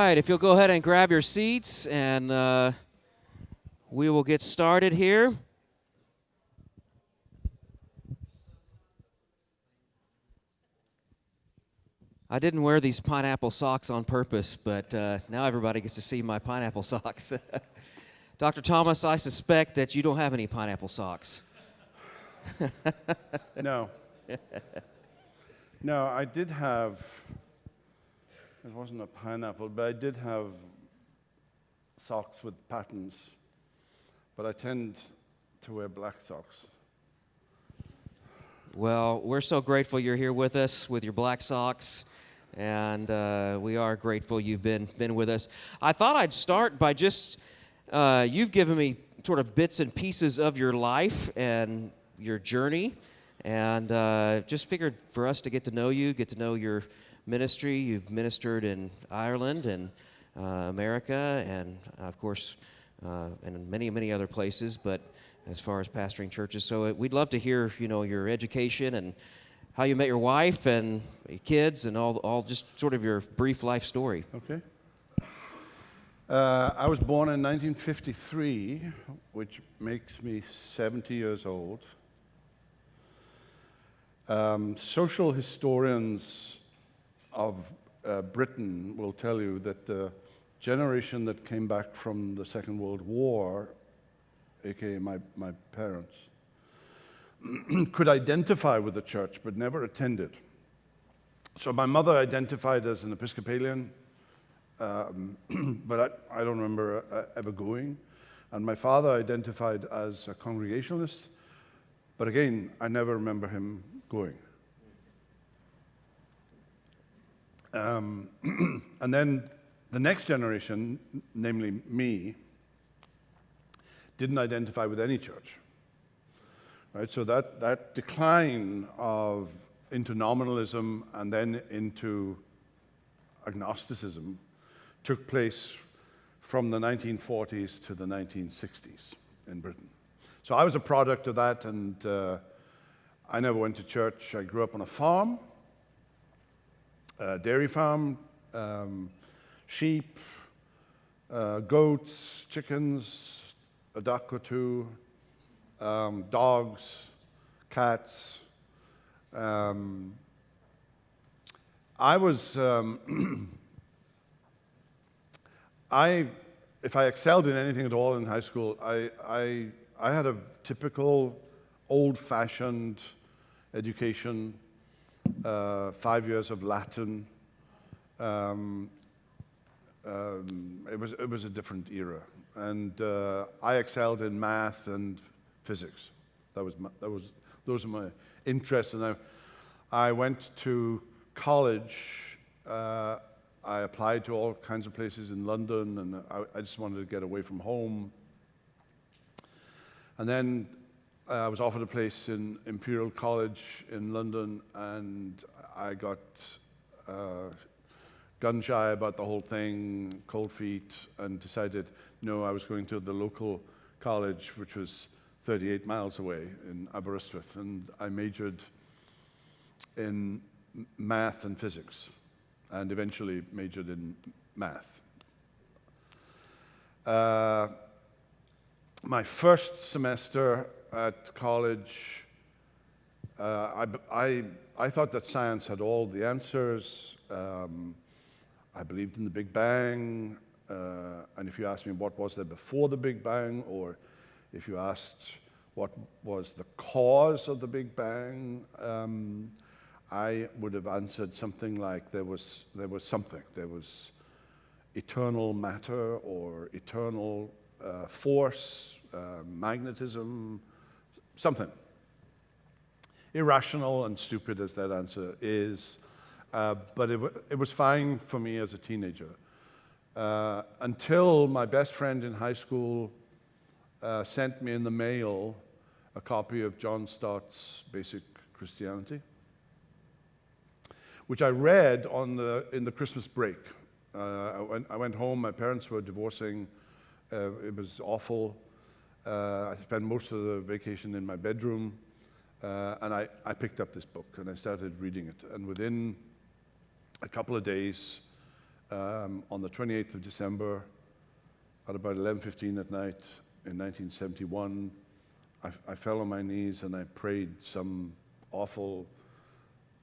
right, if you'll go ahead and grab your seats, and we will get started here. I didn't wear these pineapple socks on purpose, but now everybody gets to see my pineapple socks. Dr. Thomas, I suspect that you don't have any pineapple socks. No. No, I did have, it wasn't a pineapple, but I did have socks with patterns. But I tend to wear black socks. Well, we're so grateful you're here with us with your black socks, and we are grateful you've been with us. I thought I'd start by just, you've given me sort of bits and pieces of your life and your journey, and just figured for us to get to know you, get to know your ministry. You've ministered in Ireland and America, and of course, and in many, many other places, but as far as pastoring churches. So we'd love to hear, your education and how you met your wife and your kids and all just sort of your brief life story. Okay. I was born in 1953, which makes me 70 years old. Social historians of Britain will tell you that the generation that came back from the Second World War, aka my parents, could identify with the church but never attended. So my mother identified as an Episcopalian, but I don't remember ever going. And my father identified as a Congregationalist, but again, I never remember him going. And then the next generation, namely me, didn't identify with any church. Right? So that decline into nominalism and then into agnosticism took place from the 1940s to the 1960s in Britain. So I was a product of that, and I never went to church. I grew up on a farm, a dairy farm, sheep, goats, chickens, a duck or two, dogs, cats. I was, if I excelled in anything at all in high school, I had a typical old-fashioned education, 5 years of Latin. It was a different era, and I excelled in math and physics. Those are my interests, and I went to college. I applied to all kinds of places in London, and I just wanted to get away from home. And then I was offered a place in Imperial College in London, and I got gun shy about the whole thing, cold feet, and decided, no, I was going to the local college, which was 38 miles away in Aberystwyth, and I majored in math and physics, and eventually majored in math. My first semester at college, I thought that science had all the answers. I believed in the Big Bang, and if you asked me what was there before the Big Bang, or if you asked what was the cause of the Big Bang, I would have answered something like there was something. There was eternal matter or eternal force, magnetism, something. Irrational and stupid as that answer is, but it was fine for me as a teenager. Until my best friend in high school sent me in the mail a copy of John Stott's Basic Christianity, which I read in the Christmas break. I went home, my parents were divorcing, it was awful. I spent most of the vacation in my bedroom, and I picked up this book and I started reading it. And within a couple of days, on the 28th of December at about 11:15 at night in 1971. I fell on my knees and I prayed some awful,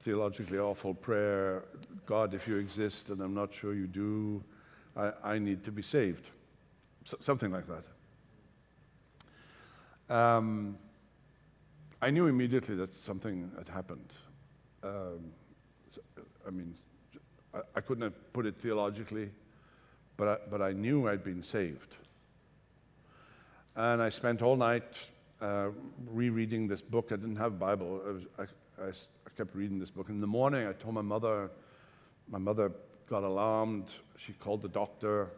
theologically awful prayer. God, if you exist, and I'm not sure you do, I need to be saved. Something like that. I knew immediately that something had happened. I couldn't have put it theologically, but I knew I'd been saved. And I spent all night rereading this book. I didn't have a Bible. I kept reading this book. In the morning, I told my mother. My mother got alarmed. She called the doctor.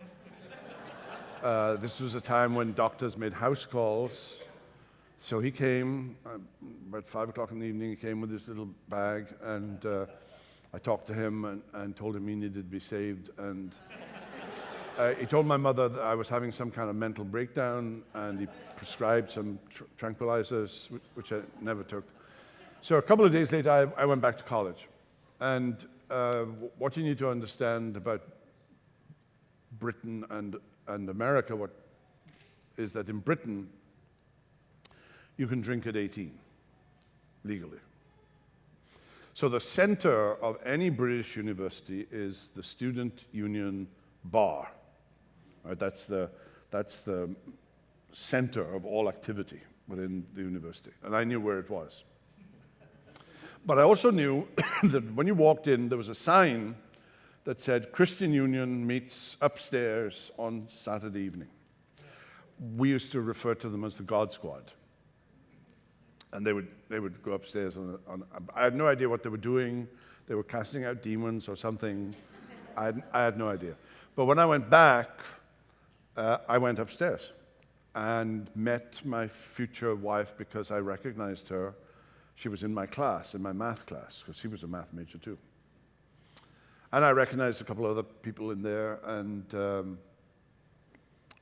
This was a time when doctors made house calls. So he came, about 5 o'clock in the evening, he came with his little bag, and I talked to him and told him he needed to be saved. And he told my mother that I was having some kind of mental breakdown, and he prescribed some tranquilizers, which I never took. So a couple of days later, I went back to college. And what you need to understand about Britain and America is that in Britain, you can drink at 18, legally. So the center of any British university is the student union bar. Right? That's the center of all activity within the university. And I knew where it was. But I also knew that when you walked in, there was a sign that said, Christian Union meets upstairs on Saturday evening. We used to refer to them as the God Squad. And they would go upstairs I had no idea what they were doing. They were casting out demons or something. I had no idea. But when I went back, I went upstairs and met my future wife because I recognized her. She was in my class, in my math class, because she was a math major too. And I recognized a couple of other people in there, and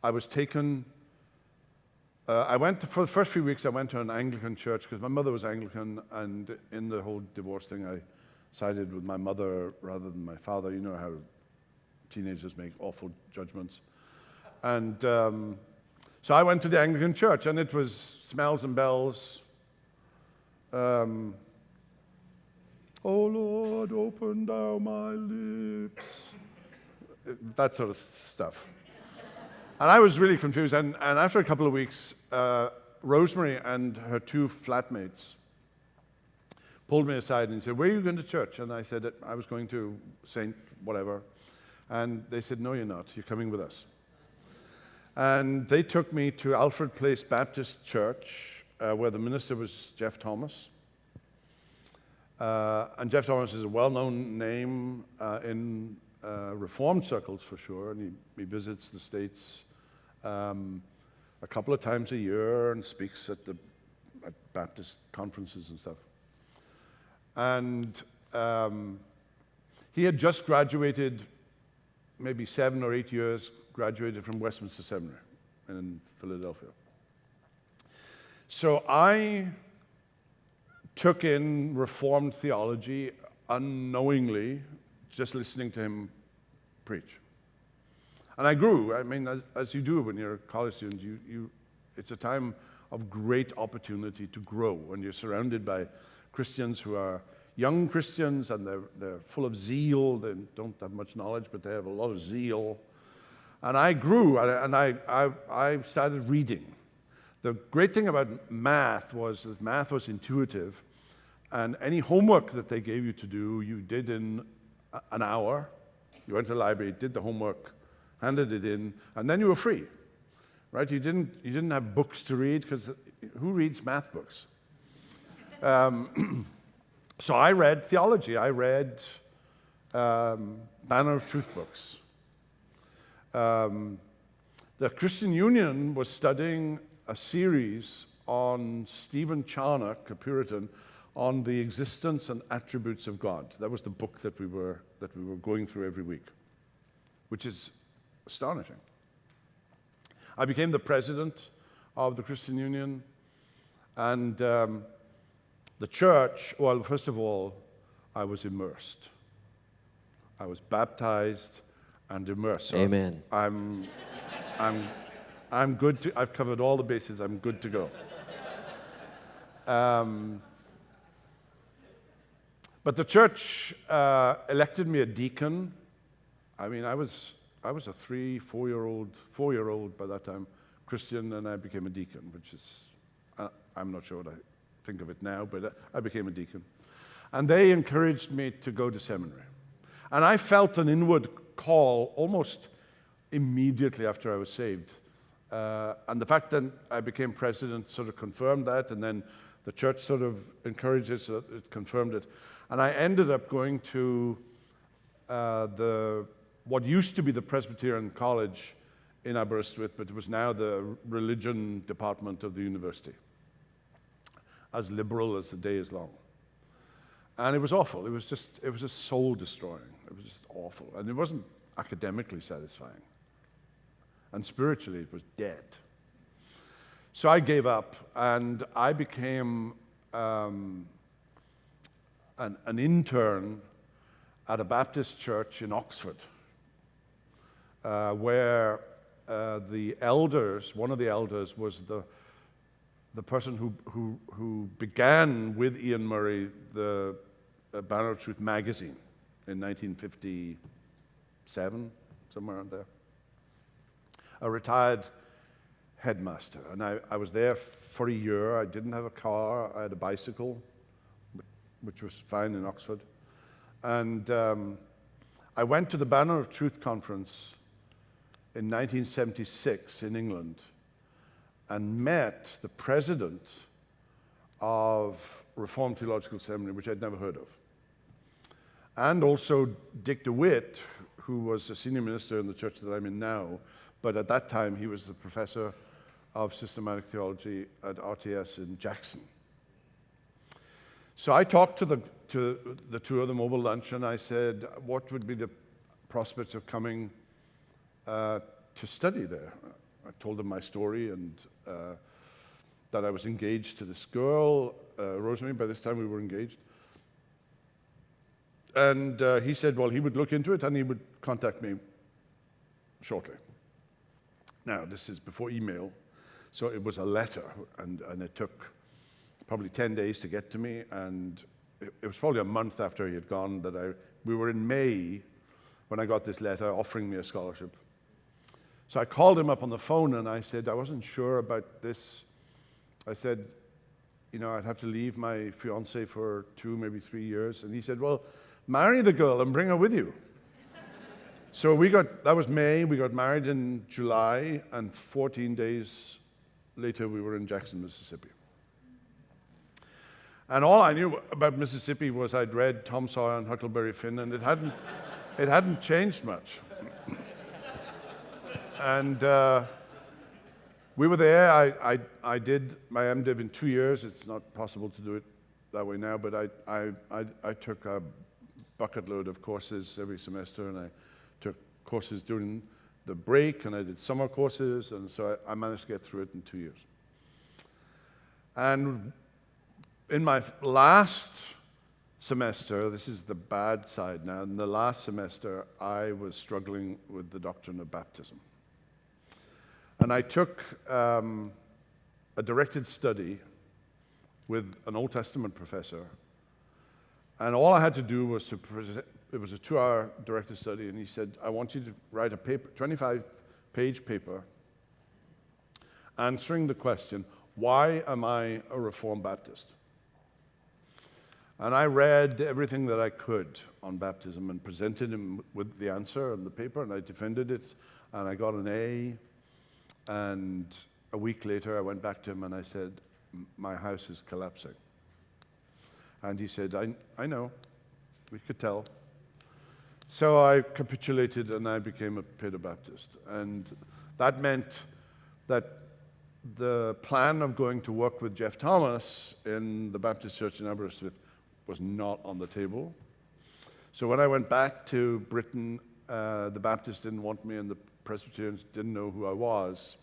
I was taken. For the first few weeks, I went to an Anglican church because my mother was Anglican, and in the whole divorce thing, I sided with my mother rather than my father. You know how teenagers make awful judgments. And so I went to the Anglican church, and it was smells and bells. Oh Lord, open thou my lips. That sort of stuff. And I was really confused. And after a couple of weeks, Rosemary and her 2 flatmates pulled me aside and said, where are you going to church? And I said, I was going to St. whatever. And they said, no, you're not. You're coming with us. And they took me to Alfred Place Baptist Church, where the minister was Jeff Thomas. And Jeff Thomas is a well-known name in Reformed circles for sure, and he visits the States a couple of times a year and speaks at Baptist conferences and stuff. And he had just graduated, maybe 7 or 8 years, graduated from Westminster Seminary in Philadelphia. So I took in Reformed theology unknowingly, just listening to him preach. And I grew. I mean, as you do when you're a college student, it's a time of great opportunity to grow when you're surrounded by Christians who are young Christians, and they're full of zeal. They don't have much knowledge, but they have a lot of zeal. And I grew, and I started reading. The great thing about math was that math was intuitive, and any homework that they gave you to do, you did in an hour. You went to the library, did the homework, handed it in, and then you were free, right? You didn't have books to read, because who reads math books? So I read theology. I read Banner of Truth books. The Christian Union was studying a series on Stephen Charnock, a Puritan, on the existence and attributes of God. That was the book that we were going through every week, which is astonishing. I became the president of the Christian Union, and the church, well, first of all, I was immersed. I was baptized. and immerse. So Amen. I'm good to. I've covered all the bases. I'm good to go. But the church elected me a deacon. I mean, I was a 4-year-old by that time, Christian, and I became a deacon, which is, I'm not sure what I think of it now, but I became a deacon. And they encouraged me to go to seminary. And I felt an inward call almost immediately after I was saved. And the fact that I became president sort of confirmed that, and then the church sort of encouraged it, so it confirmed it. And I ended up going to what used to be the Presbyterian College in Aberystwyth, but it was now the religion department of the university, as liberal as the day is long. And it was awful. It was just soul destroying. It was just awful. And it wasn't academically satisfying. And spiritually, it was dead. So I gave up, and I became an intern at a Baptist church in Oxford, where the elders, one of the elders was the person who began with Ian Murray the Banner of Truth magazine in 1957, somewhere around there. A retired headmaster. And I was there for a year. I didn't have a car. I had a bicycle, which was fine in Oxford. And I went to the Banner of Truth conference in 1976 in England and met the president of Reformed Theological Seminary, which I'd never heard of. And also Dick DeWitt, who was a senior minister in the church that I'm in now, but at that time he was the professor of systematic theology at RTS in Jackson. So I talked to the two of them over lunch, and I said, what would be the prospects of coming to study there? I told them my story and that I was engaged to this girl, Rosemary. By this time we were engaged. And he said, well, he would look into it and he would contact me shortly. Now, this is before email, so it was a letter, and it took probably 10 days to get to me, and it was probably a month after he had gone that we were in May when I got this letter offering me a scholarship. So I called him up on the phone and I said, I wasn't sure about this. I said, I'd have to leave my fiancée for 2, maybe 3 years. And he said, well, marry the girl and bring her with you. So that was May, we got married in July, and 14 days later we were in Jackson, Mississippi. And all I knew about Mississippi was I'd read Tom Sawyer and Huckleberry Finn, and it hadn't changed much. And we were there. I did my MDiv in 2 years. It's not possible to do it that way now, but I took a bucket load of courses every semester, and I took courses during the break, and I did summer courses, and so I managed to get through it in 2 years. And in my last semester, this is the bad side now, in the last semester, I was struggling with the doctrine of baptism. And I took a directed study with an Old Testament professor, and all I had to do was it was a 2-hour directed study, and he said, I want you to write a paper, 25-page paper, answering the question, why am I a Reformed Baptist? And I read everything that I could on baptism and presented him with the answer and the paper, and I defended it, and I got an A. And a week later, I went back to him and I said, my house is collapsing. And he said, I know, we could tell. So I capitulated and I became a Peter Baptist. And that meant that the plan of going to work with Jeff Thomas in the Baptist Church in Aberystwyth was not on the table. So when I went back to Britain, the Baptists didn't want me and the Presbyterians didn't know who I was.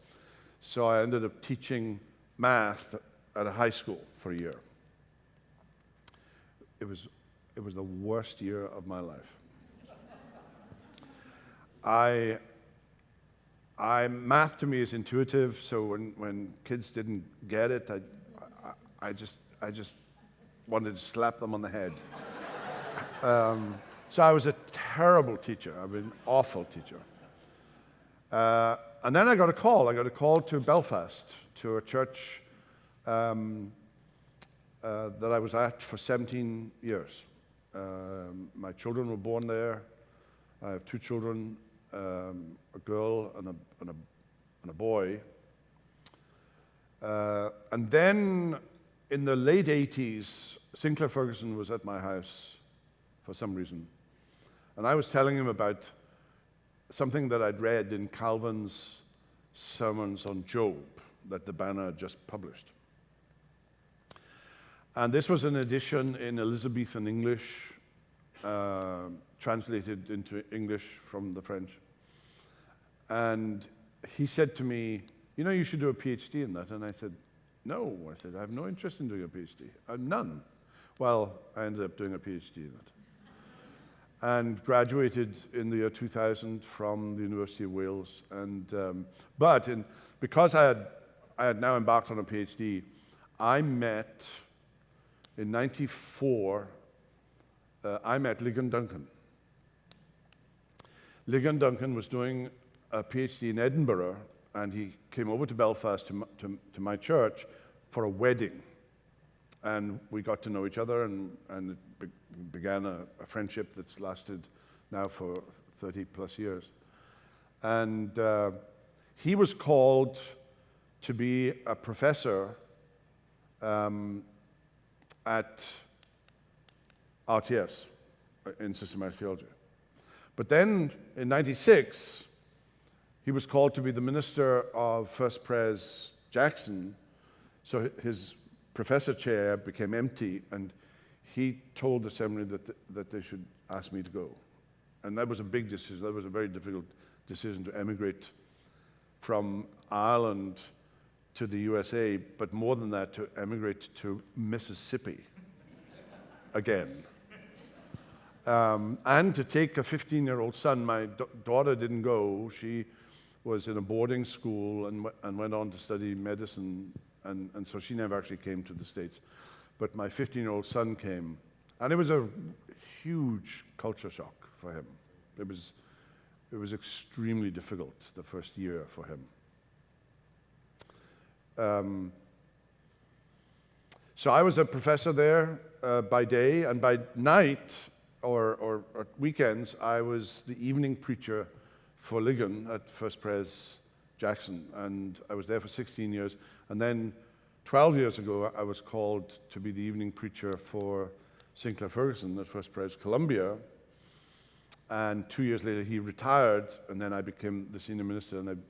So I ended up teaching math at a high school for a year. It was the worst year of my life. math to me is intuitive. So when kids didn't get it, I just wanted to slap them on the head. So I was a terrible teacher. I was an awful teacher. And then I got a call. I got a call to Belfast, to a church that I was at for 17 years. My children were born there. I have 2 children, a girl and a boy. And then in the late 80s, Sinclair Ferguson was at my house for some reason. And I was telling him about something that I'd read in Calvin's sermons on Job that the Banner had just published. And this was an edition in Elizabethan English, translated into English from the French. And he said to me, you know, you should do a PhD in that. And I said, no. I said, I have no interest in doing a PhD. I have none. Well, I ended up doing a PhD in it. And graduated in the year 2000 from the University of Wales. And because I had now embarked on a PhD, I met in '94. I met Ligon Duncan. Ligon Duncan was doing a PhD in Edinburgh, and he came over to Belfast to my church for a wedding. And we got to know each other, and it began a friendship that's lasted now for 30 plus years. And he was called to be a professor at RTS in systematic theology. But then in '96, he was called to be the minister of First Pres Jackson, so his professor chair became empty, and he told the seminary that they should ask me to go. And that was a big decision. That was a very difficult decision to emigrate from Ireland to the USA, but more than that, to emigrate to Mississippi again. And to take a 15-year-old son. My daughter didn't go. She was in a boarding school and went on to study medicine, and so she never actually came to the States. But my 15-year-old son came, and it was a huge culture shock for him. It was extremely difficult the first year for him. So I was a professor there by day, and by night or weekends, I was the evening preacher for Ligon at First Pres Jackson, and I was there for 16 years. And then 12 years ago, I was called to be the evening preacher for Sinclair Ferguson at First Pres Columbia. And 2 years later, he retired, and then I became the senior minister, and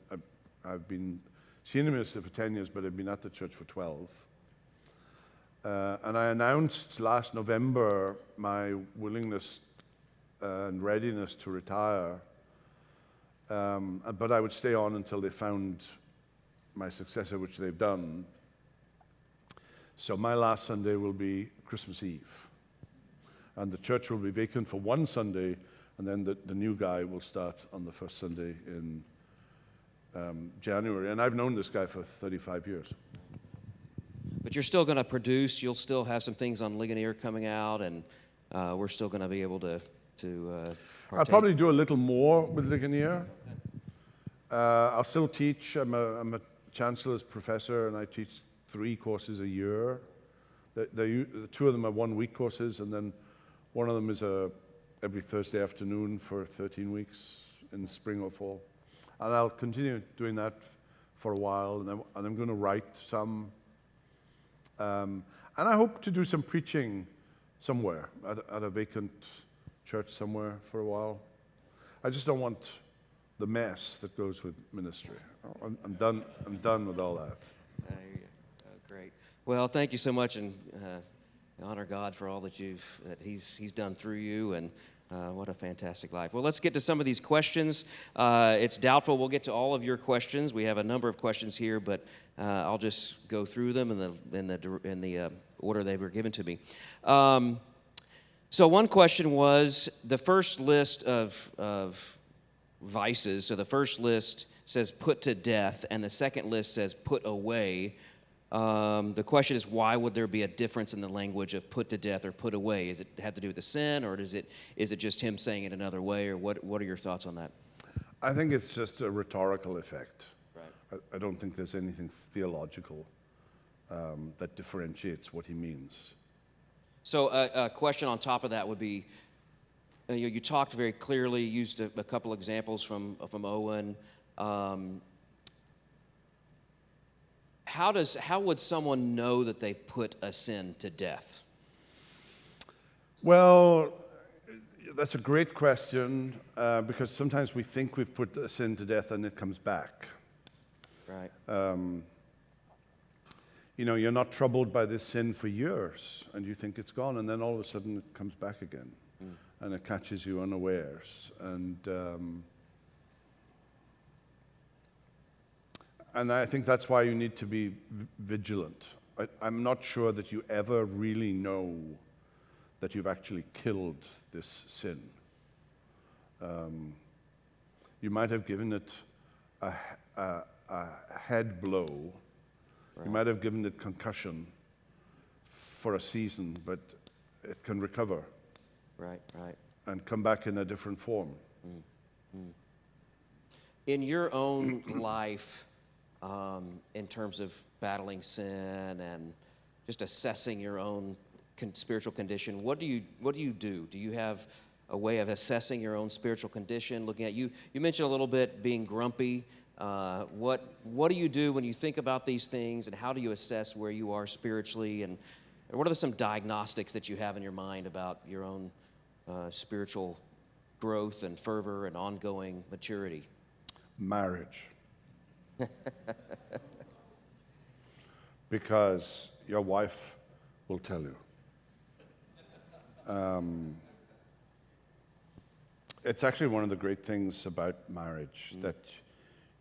I've been senior minister for 10 years, but I've been at the church for 12. And I announced last November my willingness and readiness to retire, but I would stay on until they found my successor, which they've done. So my last Sunday will be Christmas Eve, and the church will be vacant for one Sunday, and then the new guy will start on the first Sunday in January. And I've known this guy for 35 years. But you're still going to produce. You'll still have some things on Ligonier coming out, and we're still going to be able to I'll probably do a little more with Ligonier. I'll still teach. I'm a chancellor's professor, and I teach 3 courses a year. The 2 of them are 1-week courses, and then one of them is every Thursday afternoon for 13 weeks in the spring or fall. And I'll continue doing that for a while, and I'm going to write some. And I hope to do some preaching somewhere, at a vacant church somewhere for a while. I just don't want the mess that goes with ministry. I'm done with all that. Great. Well, thank you so much, and honor God for all that He's done through you, and what a fantastic life. Well, let's get to some of these questions. It's doubtful we'll get to all of your questions. We have a number of questions here, but I'll just go through them in the order they were given to me. So one question was, the first list of vices. So the first list says put to death, and the second list says put away. The question is, why would there be a difference in the language of put to death or put away? Is it have to do with the sin, or is it just him saying it another way, or what are your thoughts on that? I think it's just a rhetorical effect. Right. I don't think there's anything theological that differentiates what he means. So a question on top of that would be, you talked very clearly, used a couple examples from Owen. How would someone know that they've put a sin to death? Well, that's a great question because sometimes we think we've put a sin to death and it comes back. Right. You're not troubled by this sin for years and you think it's gone, and then all of a sudden it comes back again and it catches you unawares. And I think that's why you need to be vigilant. I'm not sure that you ever really know that you've actually killed this sin. You might have given it a head blow. Right. You might have given it concussion for a season, but it can recover. Right. And come back in a different form. In your own life, in terms of battling sin and just assessing your own spiritual condition, what do you do? Do you have a way of assessing your own spiritual condition? Looking at you mentioned a little bit being grumpy. What do you do when you think about these things, and how do you assess where you are spiritually, and what are some diagnostics that you have in your mind about your own spiritual growth and fervor and ongoing maturity? Marriage. Because your wife will tell you. It's actually one of the great things about marriage, that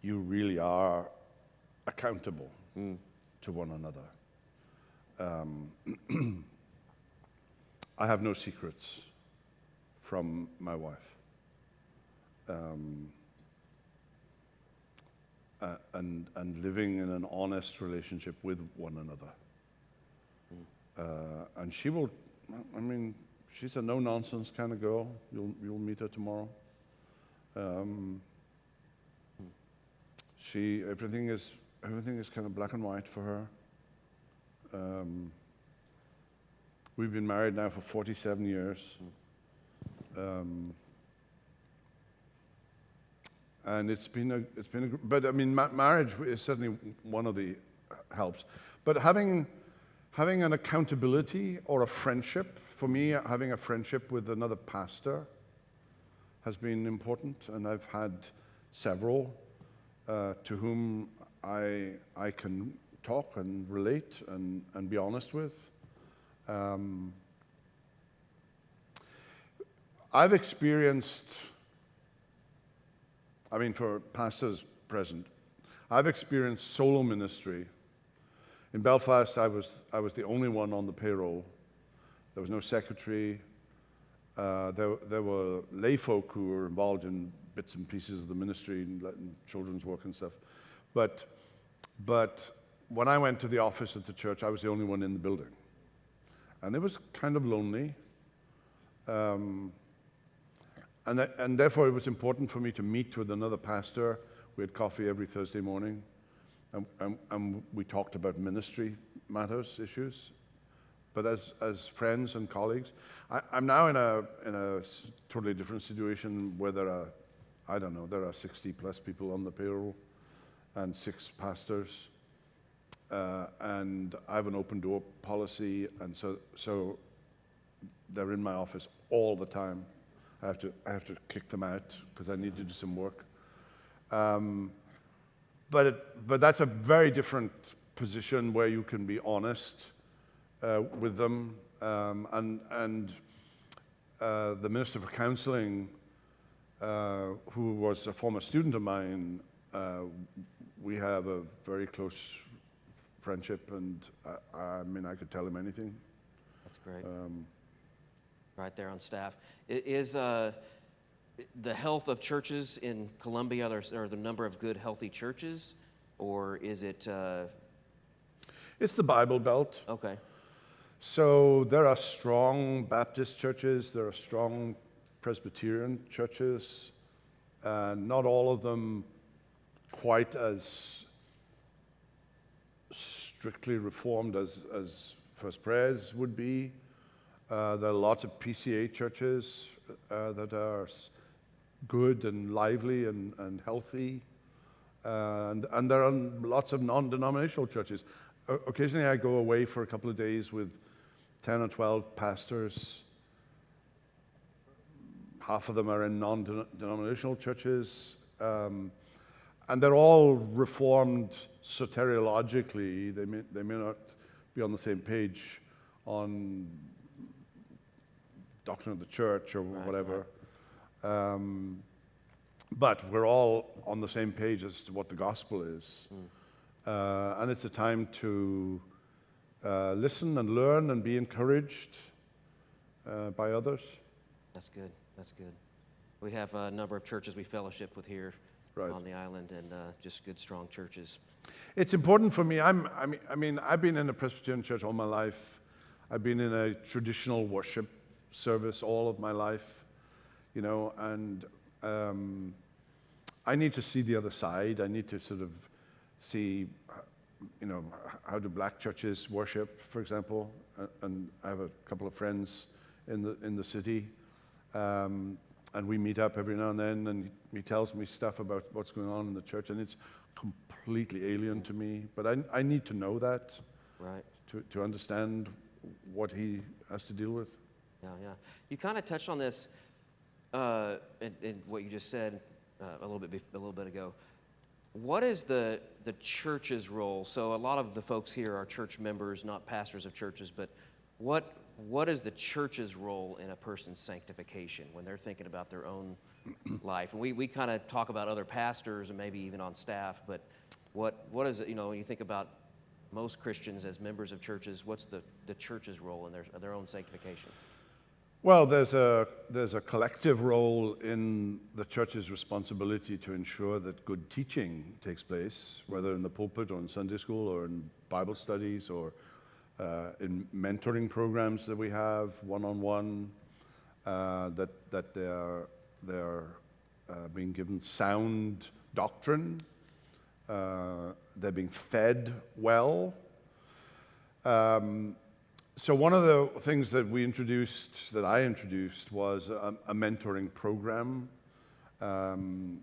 you really are accountable to one another. I have no secrets from my wife. And living in an honest relationship with one another. And she will, she's a no-nonsense kind of girl. You'll meet her tomorrow. Everything is kind of black and white for her. We've been married now for 47 years. And it's been but marriage is certainly one of the helps. But having an accountability or a friendship, for me, having a friendship with another pastor has been important, and I've had several to whom I can talk and relate and be honest with. I've experienced, for pastors present, I've experienced solo ministry. In Belfast, I was the only one on the payroll. There was no secretary. There were lay folk who were involved in bits and pieces of the ministry and children's work and stuff. But when I went to the office at the church, I was the only one in the building. And it was kind of lonely. And therefore, it was important for me to meet with another pastor. We had coffee every Thursday morning, and we talked about ministry matters, issues. But as friends and colleagues, I'm now in a totally different situation where there are 60 plus people on the payroll, and 6 pastors, and I have an open door policy, and so they're in my office all the time. I have to kick them out because I need to do some work. But that's a very different position where you can be honest with them. And the Minister for Counseling, who was a former student of mine, we have a very close friendship, and I could tell him anything. That's great. Right there on staff. the health of churches in Columbia, or the number of good, healthy churches, or is it? It's the Bible Belt. Okay. So there are strong Baptist churches, there are strong Presbyterian churches, not all of them quite as strictly reformed as First Pres would be. There are lots of PCA churches that are good and lively and healthy. And there are lots of non-denominational churches. Occasionally I go away for a couple of days with 10 or 12 pastors. Half of them are in non-denominational churches. And they're all reformed soteriologically. They may not be on the same page on doctrine of the church or whatever. But we're all on the same page as to what the gospel is. And it's a time to listen and learn and be encouraged by others. That's good. That's good. We have a number of churches we fellowship with here on the island, and just good, strong churches. It's important for me. I've been in a Presbyterian church all my life. I've been in a traditional worship service all of my life, and I need to see the other side. I need to sort of see, how do black churches worship, for example. And I have a couple of friends in the city, and we meet up every now and then, and he tells me stuff about what's going on in the church, and it's completely alien to me. But I need to know that, right, to understand what he has to deal with. Yeah. You kind of touched on this in what you just said a little bit ago. What is the church's role? So a lot of the folks here are church members, not pastors of churches, but what is the church's role in a person's sanctification when they're thinking about their own life? And we kind of talk about other pastors and maybe even on staff, but what is it, when you think about most Christians as members of churches, what's the church's role in their own sanctification? Well, there's a collective role in the church's responsibility to ensure that good teaching takes place, whether in the pulpit or in Sunday school or in Bible studies or in mentoring programs that we have, one-on-one, that they are being given sound doctrine, they're being fed well. So one of the things that I introduced, was a mentoring program. And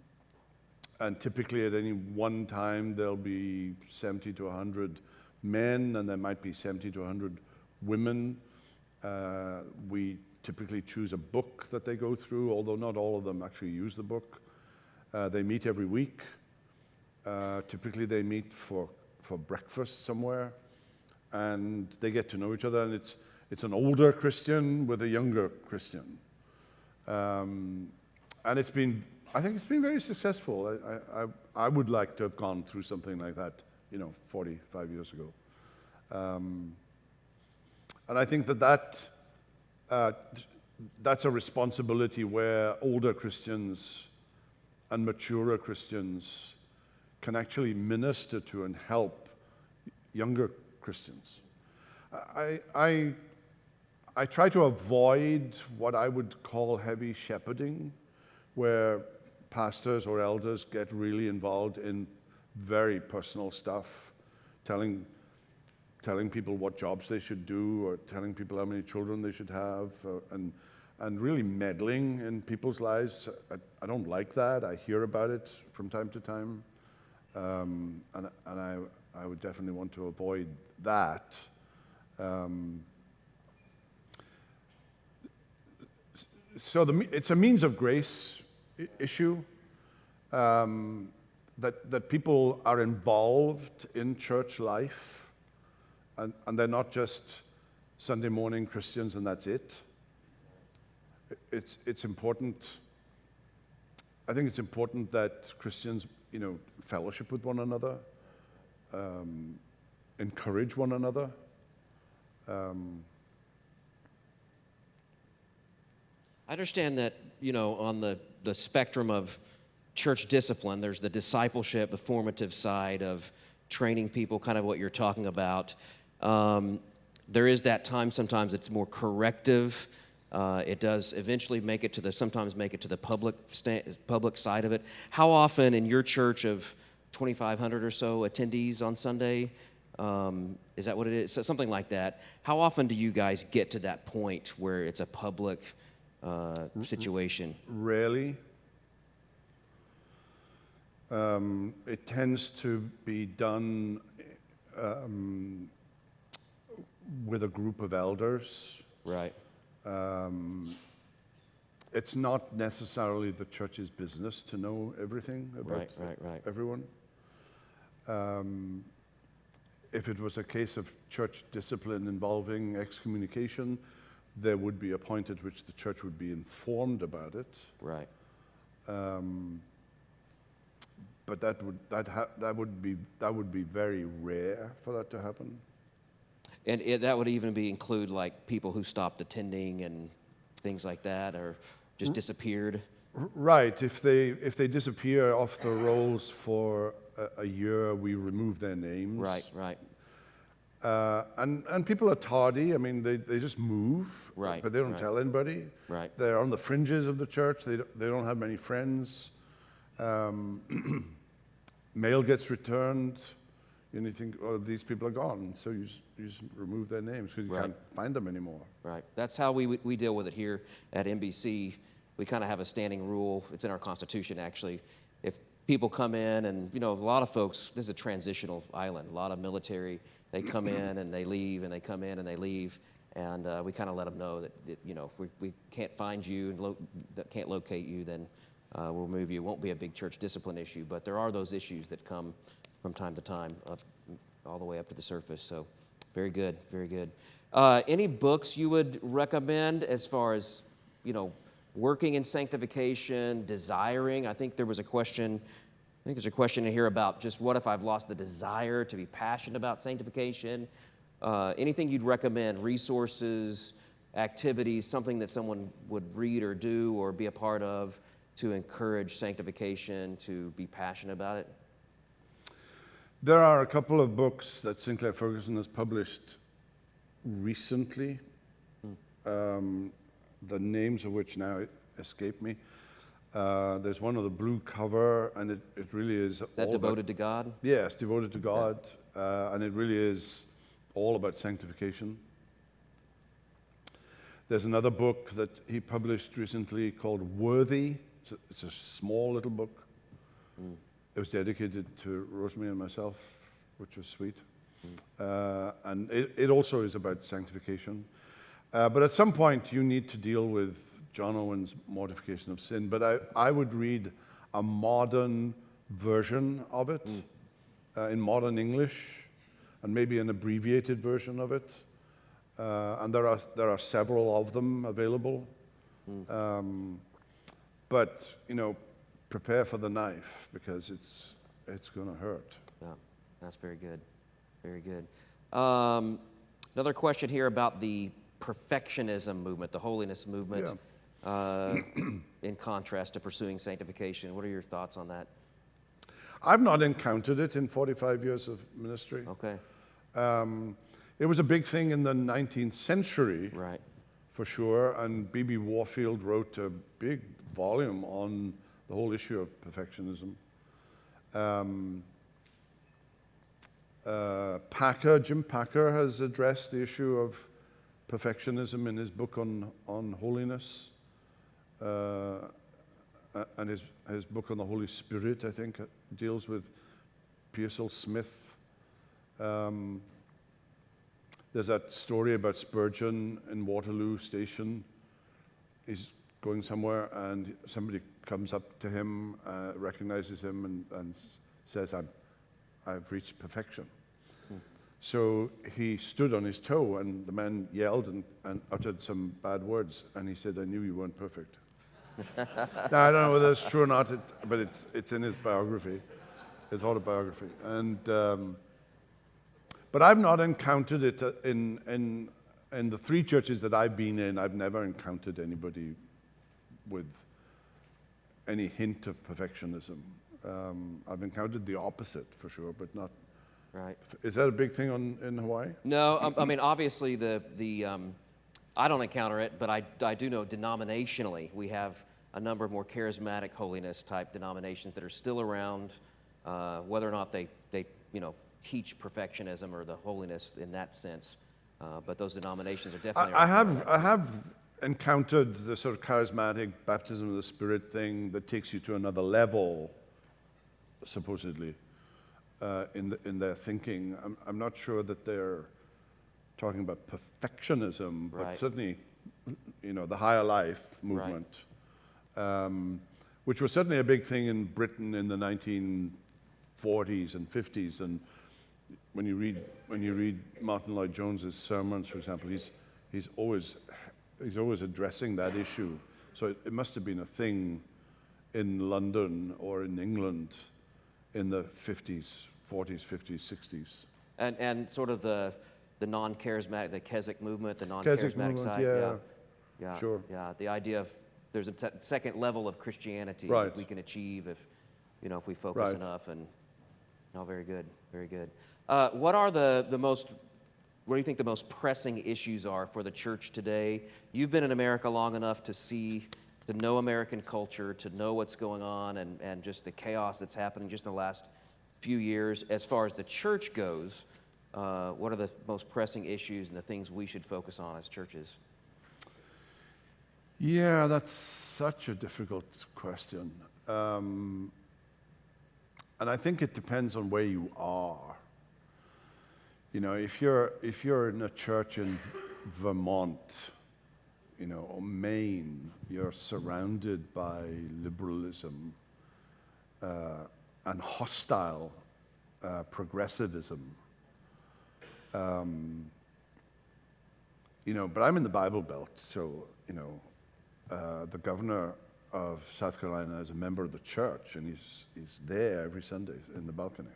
typically at any one time, there'll be 70 to 100 men, and there might be 70 to 100 women. We typically choose a book that they go through, although not all of them actually use the book. They meet every week. Typically they meet for breakfast somewhere, and they get to know each other, and it's an older Christian with a younger Christian. And I think it's been very successful. I would like to have gone through something like that, 45 years ago. And I think that's a responsibility where older Christians and maturer Christians can actually minister to and help younger Christians. I try to avoid what I would call heavy shepherding, where pastors or elders get really involved in very personal stuff, telling people what jobs they should do, or telling people how many children they should have, and really meddling in people's lives. I don't like that. I hear about it from time to time, and I would definitely want to avoid that. So it's a means of grace issue, that people are involved in church life, and they're not just Sunday morning Christians and that's it. It's important. I think it's important that Christians, fellowship with one another, encourage one another. I understand that, on the the spectrum of church discipline. There's the discipleship, the formative side of training people, kind of what you're talking about. There is that time sometimes it's more corrective. It does eventually sometimes make it to the public side of it. How often in your church of 2,500 or so attendees on Sunday, is that what it is? So something like that. How often do you guys get to that point where it's a public situation? Rarely. It tends to be done with a group of elders. Right. It's not necessarily the church's business to know everything about everyone. If it was a case of church discipline involving excommunication, there would be a point at which the church would be informed about it. Right. But that would be very rare for that to happen. And that would even include like people who stopped attending and things like that, or just disappeared. Right. If they disappear off the rolls for a year, we remove their names. Right. And people are tardy. I mean, they just move. Right. But they don't tell anybody. Right. They're on the fringes of the church. They don't have many friends. Mail gets returned. And you think, oh, these people are gone. So you just remove their names because you can't find them anymore. Right. That's how we deal with it here at MBC. We kind of have a standing rule. It's in our Constitution, actually. If people come in and, a lot of folks, this is a transitional island, a lot of military, they come in and they leave, and they come in and they leave. And we kind of let them know that, if we can't find you and can't locate you, then we'll move you. It won't be a big church discipline issue, but there are those issues that come from time to time, all the way up to the surface. So very good, very good. Any books you would recommend as far as, working in sanctification, desiring? I think there's a question in here about just what if I've lost the desire to be passionate about sanctification? Anything you'd recommend, resources, activities, something that someone would read or do or be a part of to encourage sanctification, to be passionate about it? There are a couple of books that Sinclair Ferguson has published recently, the names of which now escape me. There's one with a blue cover, and it really is... That Devoted to God? Yes, Devoted to God, and it really is all about sanctification. There's another book that he published recently called Worthy. It's a small little book. It was dedicated to Rosemary and myself, which was sweet. And it also is about sanctification. But at some point, you need to deal with John Owen's Mortification of Sin. But I would read a modern version of it in modern English, and maybe an abbreviated version of it. And there are several of them available. But, prepare for the knife, because it's going to hurt. Yeah, that's very good. Very good. Another question here about the perfectionism movement, the holiness movement, in contrast to pursuing sanctification. What are your thoughts on that? I've not encountered it in 45 years of ministry. Okay. It was a big thing in the 19th century, right, for sure, and B.B. Warfield wrote a big volume on the whole issue of perfectionism. Jim Packer has addressed the issue of perfectionism in his book on holiness, and his book on the Holy Spirit, I think, deals with Pearsall Smith. There's that story about Spurgeon in Waterloo Station. He's going somewhere, and somebody comes up to him, recognizes him, and says, I've reached perfection. So he stood on his toe, and the man yelled and uttered some bad words, and he said, I knew you weren't perfect. Now, I don't know whether it's true or not, but it's in his biography, his autobiography. And but I've not encountered it in the three churches that I've been in. I've never encountered anybody with any hint of perfectionism. I've encountered the opposite for sure, but not. Right. Is that a big thing in Hawaii? No, I mean, obviously, I don't encounter it, but I do know denominationally we have a number of more charismatic holiness type denominations that are still around, whether or not they teach perfectionism or the holiness in that sense. But those denominations are definitely I around. have encountered the sort of charismatic baptism of the Spirit thing that takes you to another level, supposedly, in their thinking. I'm not sure that they're talking about perfectionism, but Right. certainly, the higher life movement, which was certainly a big thing in Britain in the 1940s and 50s. And when you read Martin Lloyd-Jones's sermons, for example, he's always addressing that issue. So it must have been a thing in London or in England in the 40s, 50s, 60s. And sort of the non-charismatic, the Keswick movement, the non-charismatic movement, side. yeah. Sure. Yeah, the idea of there's a second level of Christianity Right. that we can achieve if we focus Right. enough. And very good, very good. What are what do you think the most pressing issues are for the church today? You've been in America long enough to know American culture, to know what's going on, and just the chaos that's happening just in the last few years. As far as the church goes, what are the most pressing issues and the things we should focus on as churches? Yeah, that's such a difficult question. And I think it depends on where you are. If you're in a church in Vermont, or Maine, you're surrounded by liberalism and hostile progressivism. But I'm in the Bible Belt, so the governor of South Carolina is a member of the church, and he's there every Sunday in the balcony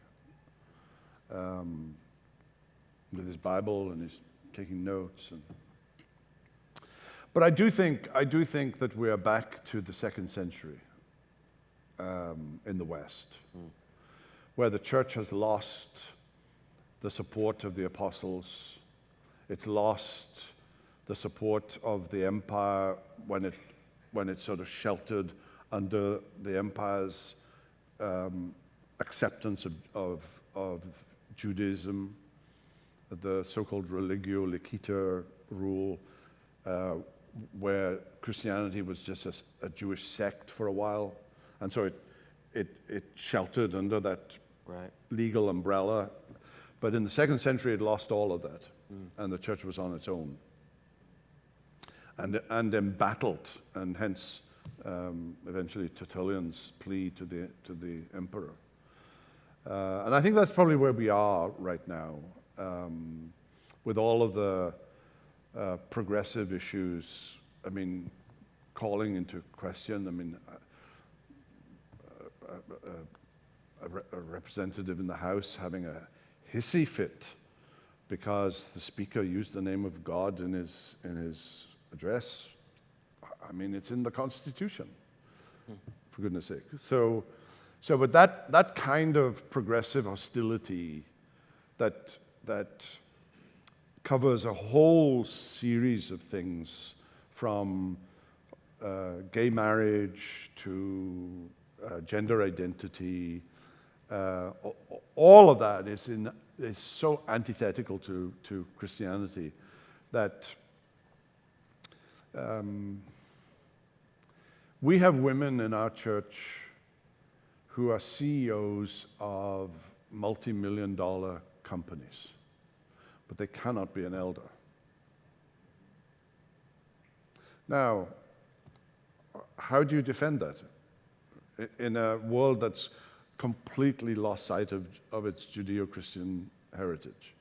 with his Bible, and he's taking notes. But I do think that we are back to the 2nd century in the West, where the church has lost the support of the apostles. It's lost the support of the empire when it sort of sheltered under the empire's acceptance of Judaism, the so-called religio licita rule, where Christianity was just a Jewish sect for a while, and so it sheltered under that Right. legal umbrella. But in the 2nd century, it lost all of that, and the church was on its own, and embattled, and hence eventually Tertullian's plea to the emperor. And I think that's probably where we are right now, with all of the progressive issues. I mean, calling into question. I mean, a representative in the House having a hissy fit because the speaker used the name of God in his address. I mean, it's in the Constitution, for goodness sake. So with that kind of progressive hostility that covers a whole series of things, from gay marriage to gender identity, all of that is so antithetical to Christianity that we have women in our church who are CEOs of multi-million-dollar companies, but they cannot be an elder. Now, how do you defend that in a world that's completely lost sight of its Judeo-Christian heritage?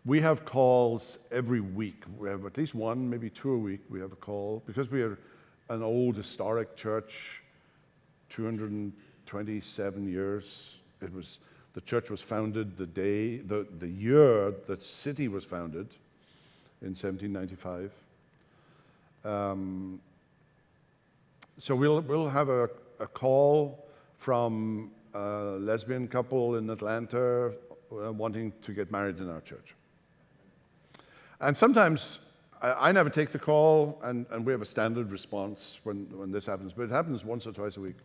We have calls every week. We have at least one, maybe two a week. We have a call because we are an old historic church, 227 years. The church was founded the year the city was founded, in 1795. So we'll have a call from a lesbian couple in Atlanta wanting to get married in our church. And sometimes I never take the call, and we have a standard response when this happens, but it happens once or twice a week.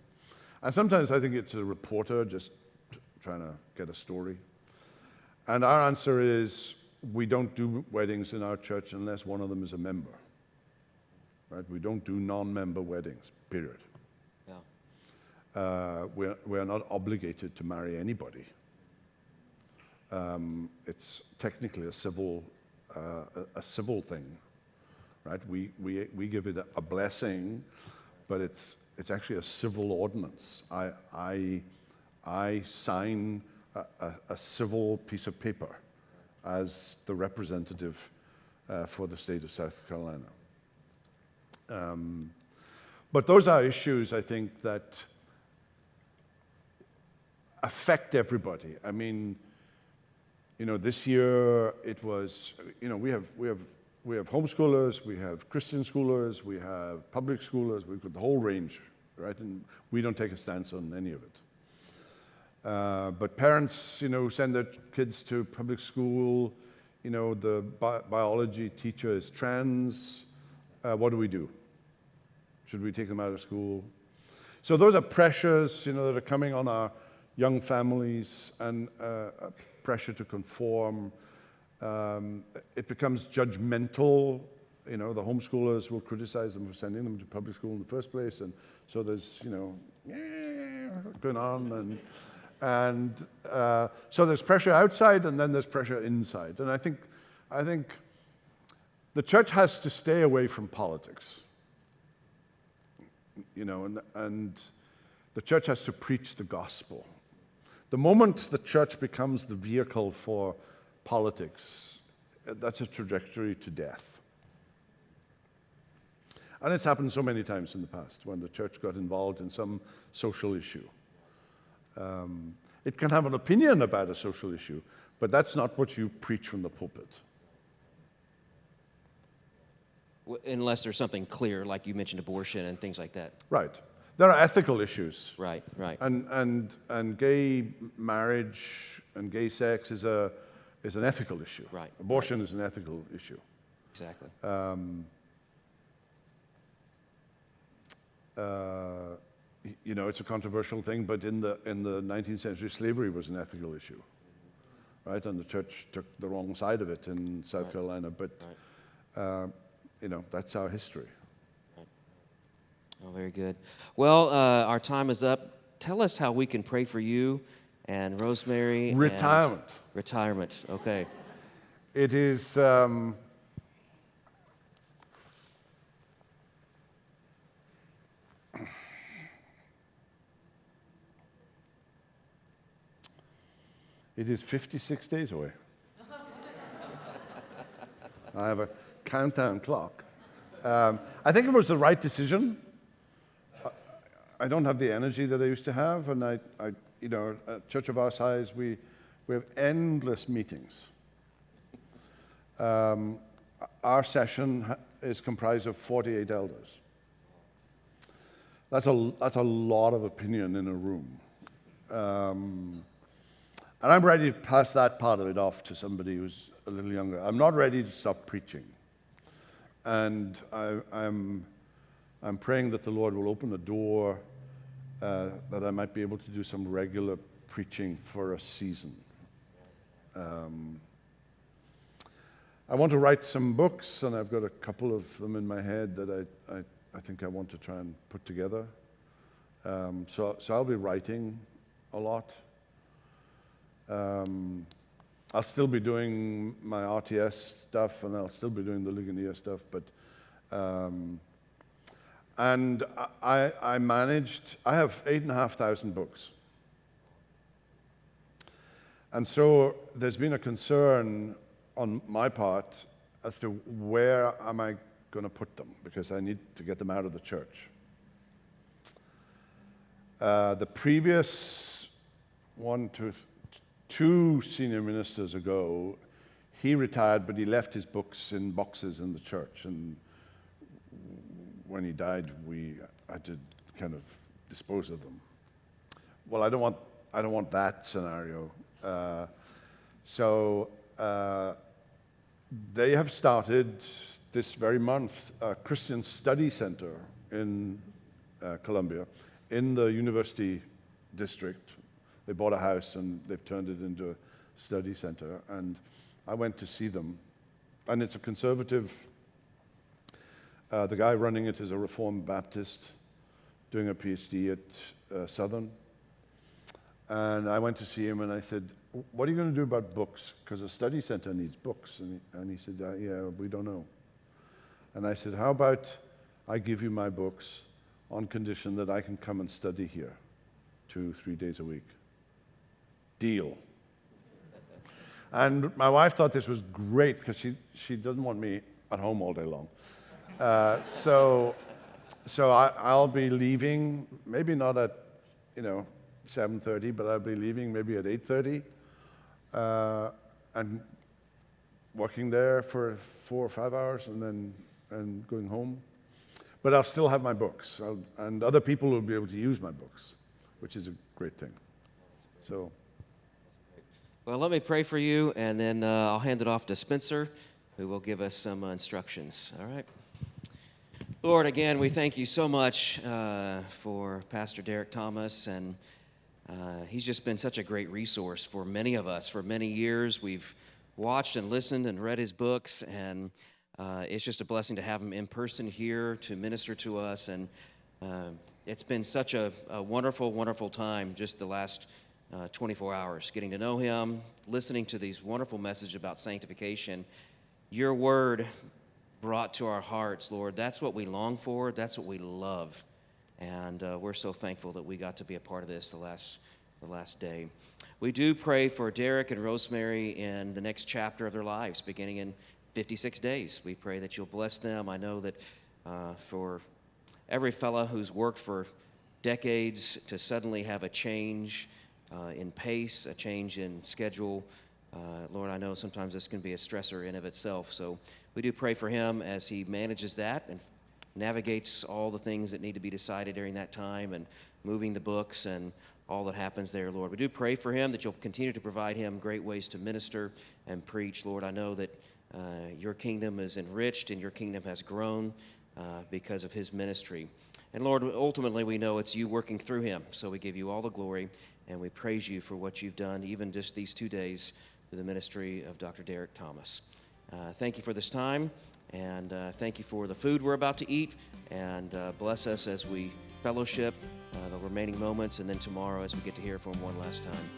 And sometimes I think it's a reporter just trying to get a story. And our answer is, we don't do weddings in our church unless one of them is a member. Right? We don't do non-member weddings, period. Yeah. We're not obligated to marry anybody. It's technically a civil thing, right? We give it a blessing, but it's actually a civil ordinance. I sign a civil piece of paper as the representative for the state of South Carolina. But those are issues, I think, that affect everybody. I mean, this year it was, we have homeschoolers, we have Christian schoolers, we have public schoolers, we've got the whole range, right? And we don't take a stance on any of it. But parents, send their kids to public school. The biology teacher is trans. What do? Should we take them out of school? So those are pressures, that are coming on our young families, and pressure to conform. It becomes judgmental. The homeschoolers will criticize them for sending them to public school in the first place, and so there's, going on, and so there's pressure outside, and then there's pressure inside. And I think the church has to stay away from politics, and the church has to preach the gospel. The moment the church becomes the vehicle for politics, that's a trajectory to death. And it's happened so many times in the past when the church got involved in some social issue. It can have an opinion about a social issue, but that's not what you preach from the pulpit. Unless there's something clear, like you mentioned abortion and things like that. Right. There are ethical issues. Right. And gay marriage and gay sex is an ethical issue. Right. Abortion is an ethical issue. Exactly. It's a controversial thing, but in the 19th century, slavery was an ethical issue, right? And the church took the wrong side of it in South Carolina, but that's our history. Oh, very good. Well, our time is up. Tell us how we can pray for you and Rosemary. Retirement. Retirement. Okay. It is. It is 56 days away. I have a countdown clock. I think it was the right decision. I don't have the energy that I used to have, and a church of our size, we have endless meetings. Our session is comprised of 48 elders. That's a lot of opinion in a room. And I'm ready to pass that part of it off to somebody who's a little younger. I'm not ready to stop preaching. And I'm praying that the Lord will open a door that I might be able to do some regular preaching for a season. I want to write some books, and I've got a couple of them in my head that I think I want to try and put together. So I'll be writing a lot. I'll still be doing my RTS stuff, and I'll still be doing the Ligonier stuff, but and I have 8,500 books. And so there's been a concern on my part as to where am I going to put them, because I need to get them out of the church. The previous two senior ministers ago, he retired, but he left his books in boxes in the church. And when he died, had to kind of dispose of them. Well, I don't want that scenario. So they have started this very month a Christian study center in Columbia, in the university district. They bought a house and they've turned it into a study center. And I went to see them. And it's a conservative, the guy running it is a Reformed Baptist doing a PhD at Southern. And I went to see him and I said, what are you going to do about books? Because a study center needs books. And he said, yeah, we don't know. And I said, how about I give you my books on condition that I can come and study here 2-3 days a week. Deal. And my wife thought this was great because she doesn't want me at home all day long. So I'll be leaving, maybe not at 7:30, but I'll be leaving maybe at 8:30, and working there for 4 or 5 hours, and going home. But I'll still have my books, and other people will be able to use my books, which is a great thing. So. Well, let me pray for you, and then I'll hand it off to Spencer, who will give us some instructions. All right? Lord, again, we thank you so much for Pastor Derek Thomas, and he's just been such a great resource for many of us. For many years, we've watched and listened and read his books, and it's just a blessing to have him in person here to minister to us, and it's been such a wonderful, wonderful time just the last 24 hours, getting to know him, listening to these wonderful messages about sanctification. Your word brought to our hearts, Lord, that's what we long for, that's what we love. And we're so thankful that we got to be a part of this the last day. We do pray for Derek and Rosemary in the next chapter of their lives, beginning in 56 days. We pray that you'll bless them. I know that for every fella who's worked for decades to suddenly have a change in pace, a change in schedule. Lord, I know sometimes this can be a stressor in of itself. So we do pray for him as he manages that and navigates all the things that need to be decided during that time and moving the books and all that happens there, Lord. We do pray for him that you'll continue to provide him great ways to minister and preach. Lord, I know that your kingdom is enriched and your kingdom has grown because of his ministry. And Lord, ultimately we know it's you working through him. So we give you all the glory and we praise you for what you've done, even just these 2 days, through the ministry of Dr. Derek Thomas. Thank you for this time, and thank you for the food we're about to eat, and bless us as we fellowship the remaining moments, and then tomorrow as we get to hear from him one last time.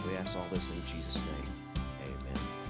We ask all this in Jesus' name. Amen.